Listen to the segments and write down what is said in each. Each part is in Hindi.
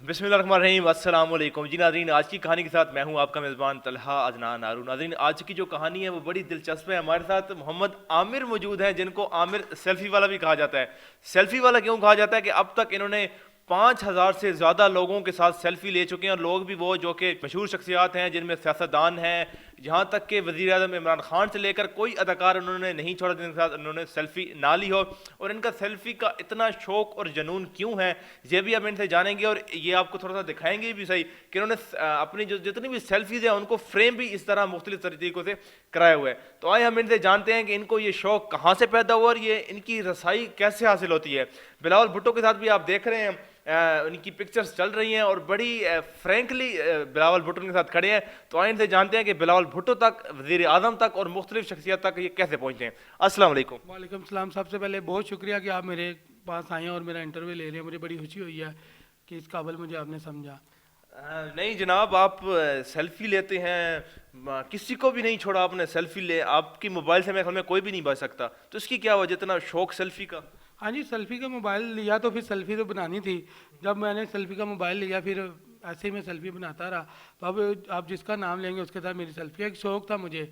बिस्मिल्लाहिर्रहमानिर्रहीम, अस्सलाम वालेकुम जी नाज़रीन। आज की कहानी के साथ मैं हूं आपका मेज़बान तलहा अदनान आरू। नाज़रीन, आज की जो कहानी है वो बड़ी दिलचस्प है। हमारे साथ मोहम्मद आमिर मौजूद हैं, जिनको आमिर सेल्फ़ी वाला भी कहा जाता है। सेल्फ़ी वाला क्यों कहा जाता है कि अब तक इन्होंने 5000 से ज़्यादा लोगों के साथ सेल्फ़ी ले चुके हैं, और लोग भी वो जो कि मशहूर शख्सियात हैं, जिनमें सियासतदान हैं, यहाँ तक कि वज़ीर आज़म इमरान खान से लेकर कोई अदाकार उन्होंने नहीं छोड़ा जिनके साथ उन्होंने सेल्फ़ी ना ली हो। और इनका सेल्फ़ी का इतना शौक़ और जुनून क्यों है, ये भी हम इनसे जानेंगे, और ये आपको थोड़ा सा दिखाएंगे भी सही कि उन्होंने अपनी जो जितनी भी सेल्फ़ीज़ हैं उनको फ्रेम भी इस तरह मुख्तलिफ तरीक़ों से कराया हुआ है। तो आइए हम इनसे जानते हैं कि इनको ये शौक़ कहाँ से पैदा हुआ और ये इनकी रसाई कैसे हासिल होती है। बिलावल भुट्टो के साथ भी आप देख रहे हैं, उनकी पिक्चर्स चल रही हैं और बड़ी फ्रैंकली बिलावल भुट्टो के साथ खड़े हैं। तो आइए इनसे जानते हैं कि बिलावल भुट्टो तक, वज़ीर आज़म तक और मुख्तलिफ शख्सियत तक ये कैसे पहुँचे हैं। अस्सलाम वालेकुम। वालेकुम सलाम। सबसे पहले बहुत शुक्रिया कि आप मेरे पास आए हैं और मेरा इंटरव्यू ले रहे हैं। मुझे बड़ी खुशी हुई है कि इस काबिल मुझे आपने समझा। नहीं जनाब, आप सेल्फ़ी लेते हैं, किसी को भी नहीं छोड़ा आपने सेल्फ़ी ले, आपकी मोबाइल से मेरे ख्याल में कोई भी नहीं बच सकता, तो इसकी क्या वजह, इतना शौक़ सेल्फ़ी का? हाँ जी, सेल्फ़ी का मोबाइल लिया तो फिर सेल्फ़ी तो बनानी थी। जब मैंने सेल्फ़ी का मोबाइल लिया फिर ऐसे ही मैं सेल्फ़ी बनाता रहा। तो अब आप जिसका नाम लेंगे उसके साथ मेरी सेल्फ़ी, एक शौक़ था मुझे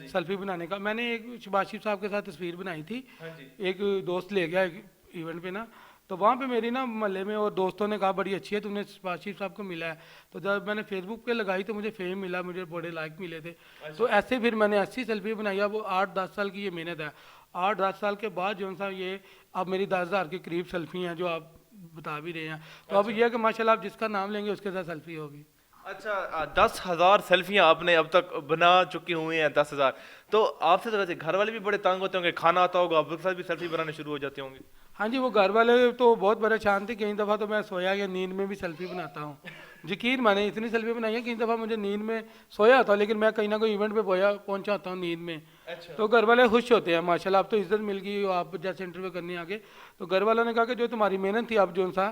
सेल्फ़ी बनाने का। मैंने एक शबाशिफ साहब के साथ तस्वीर बनाई थी, एक दोस्त ले गया एक इवेंट पे ना, तो वहाँ पे मेरी ना मोहल्ले में और दोस्तों ने कहा बड़ी अच्छी है, तुमने शबाशिफ साहब को मिला है। तो जब मैंने फेसबुक पे लगाई तो मुझे फेम मिला, मुझे बड़े लाइक मिले थे। तो ऐसे फिर मैंने ऐसी सेल्फ़ी बनाई। अब वो 8-10 साल की ये मेहनत है। 8-10 साल के बाद जो सा ये अब मेरी 10,000 के करीब सेल्फ़ी हैं जो आप बता भी रहे हैं। तो अब ये है कि माशाल्लाह आप जिसका नाम लेंगे उसके साथ सेल्फ़ी होगी। अच्छा, 10,000 सेल्फियाँ आपने अब तक बना चुकी हुई हैं, 10,000। तो आपसे तो वैसे घर वाले भी बड़े तंग होते होंगे, खाना आता होगा, आपके साथ भी सेल्फी बनाने शुरू हो जाते होंगे। हाँ जी, वो घर वाले तो बहुत परेशान थे। कई दफ़ा तो मैं सोया या नींद में भी सेल्फ़ी बनाता हूँ। यकीन माने इतनी सेल्फ़ी बनाई है, कई दफ़ा मुझे नींद में सोया होता लेकिन मैं कहीं ना कोई इवेंट पे पहुंचा होता हूँ नींद में। अच्छा। तो घर वाले खुश होते हैं माशाल्लाह। अब तो इज़्ज़त मिल गई, आप जैसे इंटरव्यू करने आगे तो घर वालों ने कहा कि जो तुम्हारी मेहनत थी अब जो सा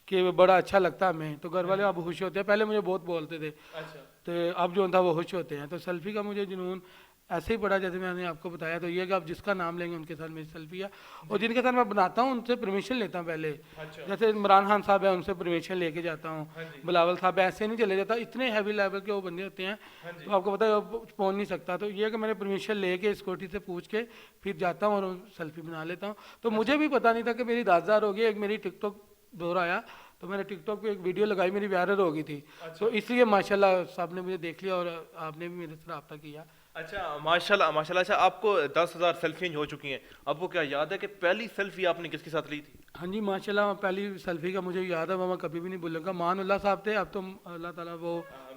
कि बड़ा अच्छा लगता हमें। तो घर वाले अब खुश होते हैं, पहले मुझे बहुत बोलते थे। अच्छा। तो अब जो था वो खुश होते हैं। तो सेल्फ़ी का मुझे जुनून ऐसे ही पड़ा जैसे मैंने आपको बताया। तो ये कि आप जिसका नाम लेंगे उनके साथ मेरी सेल्फ़ी है, और जिनके साथ मैं बनाता हूँ उनसे परमिशन लेता हूँ पहले। अच्छा। जैसे इमरान खान साहब है, उनसे परमिशन लेके जाता हूँ। हाँ जी। बिलावल साहब है, ऐसे नहीं चले जाता, इतने हैवी लेवल के वो बंदे होते हैं। हाँ जी। तो आपको पता है वो पहुँच नहीं सकता। तो ये कि मैंने परमिशन लेके सिक्योरिटी से पूछ के फिर जाता हूँ और सेल्फ़ी बना लेता हूँ। तो मुझे भी पता नहीं था कि मेरी 10,000 हो गई। एक मेरी टिकटॉक दौर आया तो मैंने टिकटॉक पे एक वीडियो लगाई, मेरी वायरल हो गई थी। तो इसलिए माशाल्लाह साहब ने मुझे देख लिया और आपने भी मेरे से रब्ता किया। अच्छा, माशाल्लाह माशाल्लाह। अच्छा, आपको 10,000 सेल्फियाँ हो चुकी हैं, आपको क्या याद है कि पहली सेल्फी आपने किसके साथ ली थी? हाँ जी, माशाल्लाह पहली सेल्फ़ी का मुझे याद है, वो मैं कभी भी नहीं भूलूंगा। मानुल्लाह साहब थे, अब तो अल्लाह ताला वो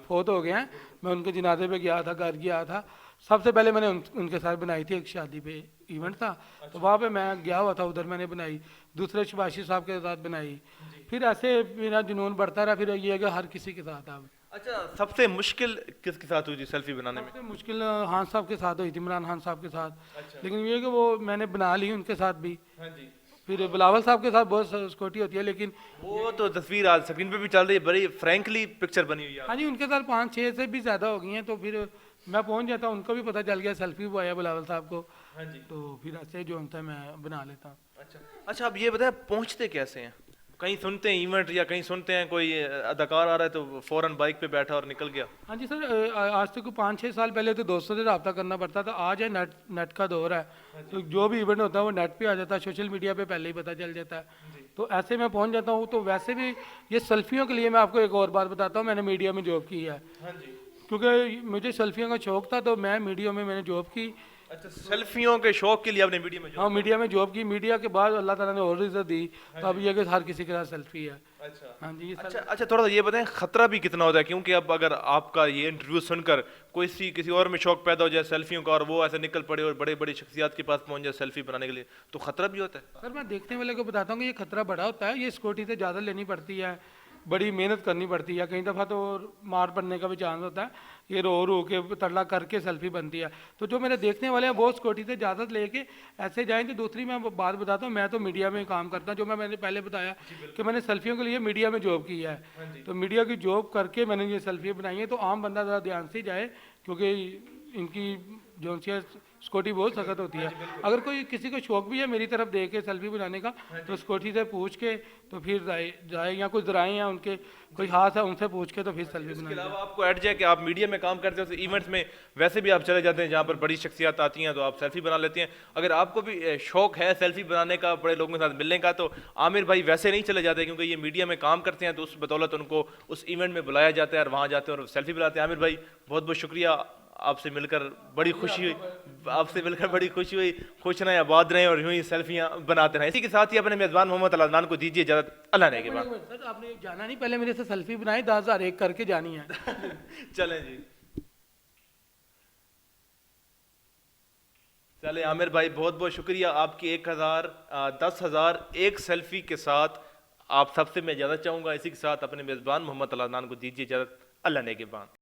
फोत हो गए हैं। मैं उनके जनाजे पे गया था, घर गया था। सबसे पहले मैंने उनके साथ बनाई थी, एक शादी पे इवेंट था तो वहाँ पे मैं गया हुआ था, उधर मैंने बनाई। दूसरे शबाशी साहब के साथ बनाई। फिर ऐसे मेरा जुनून बढ़ता रहा। फिर ये है कि हर किसी के साथ अब अच्छा, सबसे मुश्किल किसके साथ हुई थी सेल्फी बनाने में? सबसे मुश्किल खान साहब के साथ हुई थी, इमरान खान साहब के साथ। अच्छा। लेकिन ये कि वो मैंने बना ली उनके साथ भी। हाँ जी। फिर बिलावल साहब के साथ बहुत सिक्योरिटी होती है लेकिन वो तो तस्वीर आज स्क्रीन पे भी चल रही है, बड़ी फ्रैंकली पिक्चर बनी हुई है हाँ जी, उनके साथ 5-6 से भी ज़्यादा हो गई हैं। तो फिर मैं पहुंच जाता हूँ, उनको भी पता चल गया सेल्फी वो आया बिलावल साहब को। हाँ जी। तो फिर ऐसे जो होता है मैं बना लेता हूँ। अच्छा। अच्छा, अब ये बताएं पहुंचते कैसे हैं? कहीं सुनते हैं इवेंट, या कहीं सुनते हैं कोई अदाकार आ रहा है तो फौरन बाइक पे बैठा और निकल गया? हाँ जी सर, आज से कोई 5-6 साल पहले तो दोस्तों से रब्ता करना पड़ता था। आज है नेट नेट का दौर है। तो जो भी इवेंट होता है वो नेट पे आ जाता है, सोशल मीडिया पे पहले ही पता चल जाता है। तो ऐसे मैं पहुंच जाता हूँ। तो वैसे भी ये सेल्फियों के लिए मैं आपको एक और बात बताता हूँ, मैंने मीडिया में जॉब की है। हाँ जी। क्योंकि मुझे सेल्फियों का शौक था तो मैं मीडिया में मैंने जॉब की। अच्छा, सेल्फियों के शौक के लिए आपने मीडिया में हाँ, जॉब? मीडिया में जॉब की। मीडिया के बाद अल्लाह ताला ने और इज़्ज़त दी। तो अब ये कि हर किसी के साथ सेल्फी है। अच्छा। हाँ जी, ये अच्छा अच्छा, थोड़ा सा ये बताएं खतरा भी कितना होता है, क्योंकि अब अगर आपका ये इंटरव्यू सुनकर कोई किसी और में शौक पैदा हो जाए सेल्फियों का, और वो ऐसे निकल पड़े और बड़े बड़ी शख्सियात के पास पहुंच जाए सेल्फी बनाने के लिए, तो खतरा भी होता है? सर मैं देखने वाले को बताता हूँ कि ये खतरा बड़ा होता है। ये सिक्योरिटी से ज़्यादा लेनी पड़ती है, बड़ी मेहनत करनी पड़ती है। कई दफ़ा तो मार पड़ने का भी चांस होता है। ये रो रो के तरला करके सेल्फी बनती है। तो जो मेरे देखने वाले हैं वो सिक्योरिटी से इजाज़त लेके ऐसे जाएँ। तो दूसरी मैं बात बताता हूँ, मैं तो मीडिया में काम करता हूँ। जो मैंने पहले बताया कि मैंने सेल्फियों के लिए मीडिया में जॉब की है। तो मीडिया की जॉब करके मैंने ये सेल्फी बनाई है। तो आम बंदा ज़रा ध्यान से ही जाए, क्योंकि इनकी जो सी स्कूटी बहुत सख्त होती है। अगर कोई किसी को शौक भी है मेरी तरफ देख के सेल्फी बनाने का, तो स्कूटी से पूछ के तो फिर जाए, या कुछ ज़राए हैं उनके कोई हाथ है उनसे पूछ के तो फिर सेल्फी इसके बनाए। अलावा आपको ऐड जाए कि आप मीडिया में काम करते हो तो इवेंट्स में वैसे भी आप चले जाते हैं जहाँ पर बड़ी शख्सियत आती हैं तो आप सेल्फी बना लेते हैं। अगर आपको भी शौक है सेल्फी बनाने का, बड़े लोगों के साथ मिलने का, तो आमिर भाई वैसे नहीं चले जाते क्योंकि ये मीडिया में काम करते हैं तो उस बदौलत उनको उस इवेंट में बुलाया जाता है और वहाँ जाते हैं और सेल्फी बनाते हैं। आमिर भाई बहुत बहुत शुक्रिया, आपसे मिलकर बड़ी खुशी हुई, आपसे मिलकर बड़ी खुशी हुई। खुश रहें, आबाद रहें और यूं ही सेल्फियां बनाते रहें। इसी के साथ ही अपने मेज़बान मोहम्मद अल-अदनान को दीजिए इजाज़त। अल्लाह ने के बाद सर आपने जाना नहीं, पहले मेरे से सेल्फी बनाई, 10,001 करके जानी है। चलें जी। चले आमिर भाई बहुत बहुत शुक्रिया, आपकी 1000 10,000 एक सेल्फी के साथ आप सबसे मैं इजाज़त चाहूँगा। इसी के साथ अपने मेज़बान मोहम्मद अल-अदनान को दीजिए इजाज़त। अल्लाह ने के बाद।